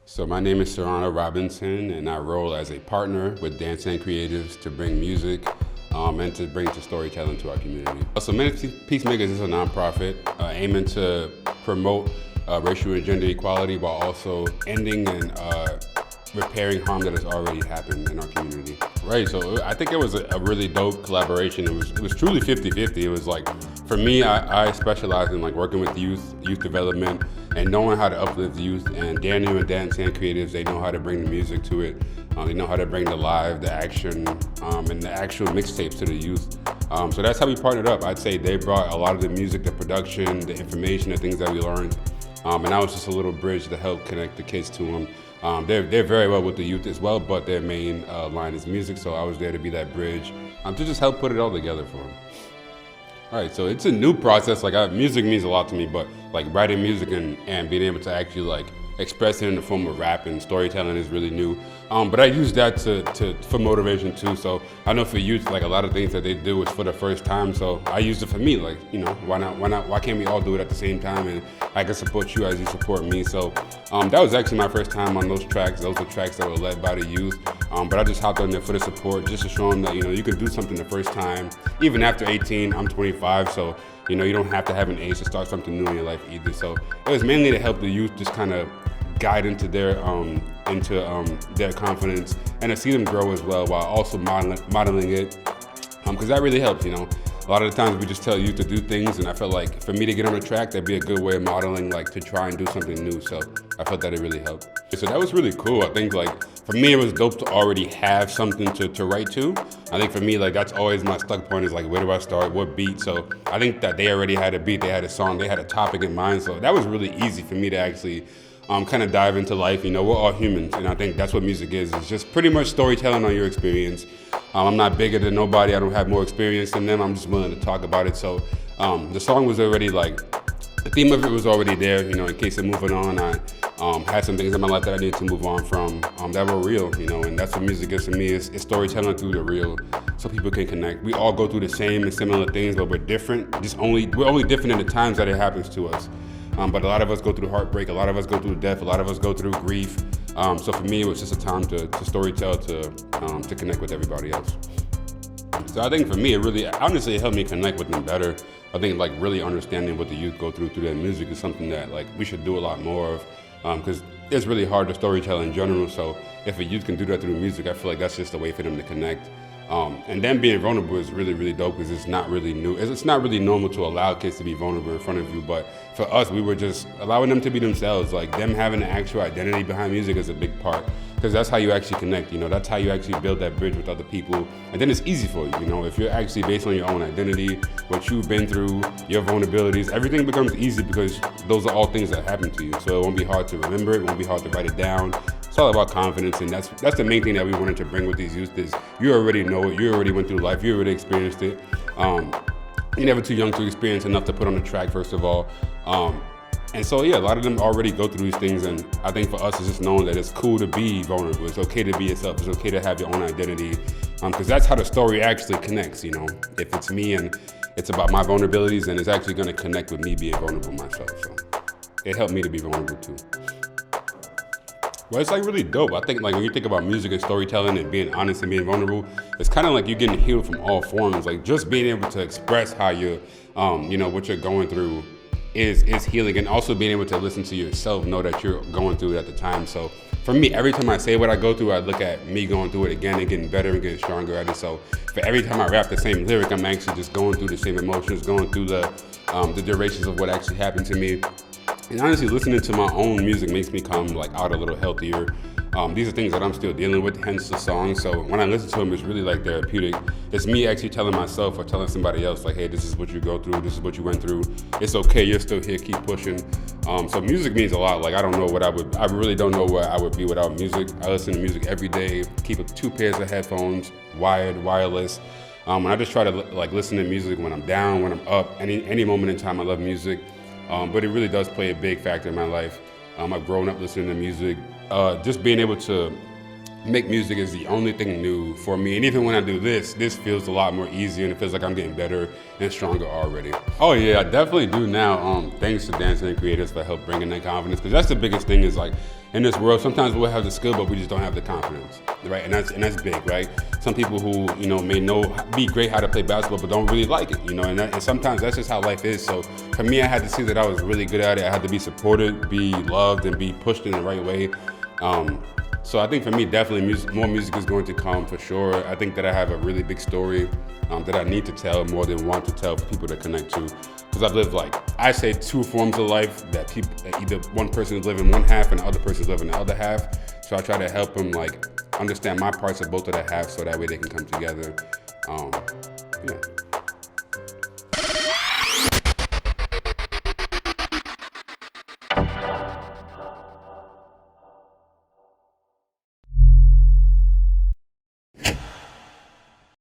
So my name is Serrano Robinson, and I roll as a partner with Dance and Creatives to bring music and to bring to storytelling to our community. So Peacemakers is a nonprofit aiming to promote racial and gender equality while also ending and repairing harm that has already happened in our community. Right, so I think it was a really dope collaboration. It was truly 50-50. It was like, for me, I specialize in like working with youth development, and knowing how to uplift youth. And Daniel and Dance and Creatives, they know how to bring the music to it. They know how to bring the live, the action, and the actual mixtapes to the youth. So that's how we partnered up. I'd say they brought a lot of the music, the production, the information, the things that we learned. And I was just a little bridge to help connect the kids to them. They're very well with the youth as well, but their main line is music, so I was there to be that bridge to just help put it all together for them. All right, so it's a new process. Music means a lot to me, but like writing music and being able to actually like express it in the form of rap and storytelling is really new. But I use that for motivation too. So I know for youth, like a lot of things that they do is for the first time. So I use it for me, like, you know, why not? Why can't we all do it at the same time? And I can support you as you support me. So that was actually my first time on those tracks. Those were tracks that were led by the youth. But I just hopped on there for the support, just to show them that, you know, you can do something the first time. Even after 18, I'm 25, so, you know, you don't have to have an age to start something new in your life either. So it was mainly to help the youth just kind of guide into their confidence and to see them grow as well, while also modeling it, because that really helps, you know. A lot of the times we just tell youth to do things, and I felt like for me to get on the track, that'd be a good way of modeling, like to try and do something new. So I felt that it really helped. So that was really cool. I think like for me, it was dope to already have something to write to. I think for me, like that's always my stuck point, is like, where do I start? What beat? So I think that they already had a beat, they had a song, they had a topic in mind. So that was really easy for me to actually kind of dive into life. You know, we're all humans, and I think that's what music is. It's just pretty much storytelling on your experience. I'm not bigger than nobody. I don't have more experience than them. I'm just willing to talk about it. So the song was already like, the theme of it was already there, you know, in case of moving on. I had some things in my life that I needed to move on from that were real, you know, and that's what music is to me. It's storytelling through the real, so people can connect. We all go through the same and similar things, but we're different. We're only different in the times that it happens to us. But a lot of us go through heartbreak, a lot of us go through death, a lot of us go through grief. So for me, it was just a time to storytell, to connect with everybody else. So I think for me, honestly, it helped me connect with them better. I think like really understanding what the youth go through their music is something that like we should do a lot more of, because it's really hard to storytell in general. So if a youth can do that through music, I feel like that's just a way for them to connect. And then being vulnerable is really, really dope, because it's not really new. It's not really normal to allow kids to be vulnerable in front of you, but for us, we were just allowing them to be themselves. Like them having an actual identity behind music is a big part, because that's how you actually connect, you know, that's how you actually build that bridge with other people. And then it's easy for you, you know, if you're actually based on your own identity, what you've been through, your vulnerabilities, everything becomes easy, because those are all things that happen to you. So it won't be hard to remember, it won't be hard to write it down. It's all about confidence, and that's the main thing that we wanted to bring with these youth, is you already know it, you already went through life, you already experienced it. You're never too young to experience enough to put on the track, first of all. And so, yeah, a lot of them already go through these things, and I think for us, it's just knowing that it's cool to be vulnerable. It's okay to be yourself. It's okay to have your own identity, because that's how the story actually connects, you know. If it's me and it's about my vulnerabilities, then it's actually going to connect with me being vulnerable myself. So it helped me to be vulnerable too. Well, it's like really dope. I think like when you think about music and storytelling and being honest and being vulnerable, it's kind of like you're getting healed from all forms. Like just being able to express how you're, you know, what you're going through is healing, and also being able to listen to yourself, know that you're going through it at the time. So for me, every time I say what I go through, I look at me going through it again and getting better and getting stronger at it. So for every time I rap the same lyric, I'm actually just going through the same emotions, going through the durations of what actually happened to me. And honestly, listening to my own music makes me come like out a little healthier. These are things that I'm still dealing with, hence the song. So when I listen to them, it's really like therapeutic. It's me actually telling myself or telling somebody else, like, hey, this is what you go through, this is what you went through. It's okay, you're still here, keep pushing. So music means a lot. Like I really don't know where I would be without music. I listen to music every day, keep 2 pairs of headphones, wired, wireless. And I just try to like listen to music when I'm down, when I'm up, any moment in time. I love music. But it really does play a big factor in my life. I've grown up listening to music. Just being able to make music is the only thing new for me. And even when I do this feels a lot more easier, and it feels like I'm getting better and stronger already. Oh yeah, I definitely do now. Thanks to dancing and creators for help bringing that confidence, because that's the biggest thing is like, in this world, sometimes we'll have the skill, but we just don't have the confidence, right? And that's big, right? Some people who, may be great how to play basketball, but don't really like it, and sometimes that's just how life is. So for me, I had to see that I was really good at it. I had to be supported, be loved, and be pushed in the right way. So I think for me, definitely more music is going to come for sure. I think that I have a really big story that I need to tell more than want to tell for people to connect to. Because I've lived I say 2 forms of life that either one person is living one half and the other person is living the other half. So I try to help them understand my parts of both of the halves so that way they can come together. Yeah.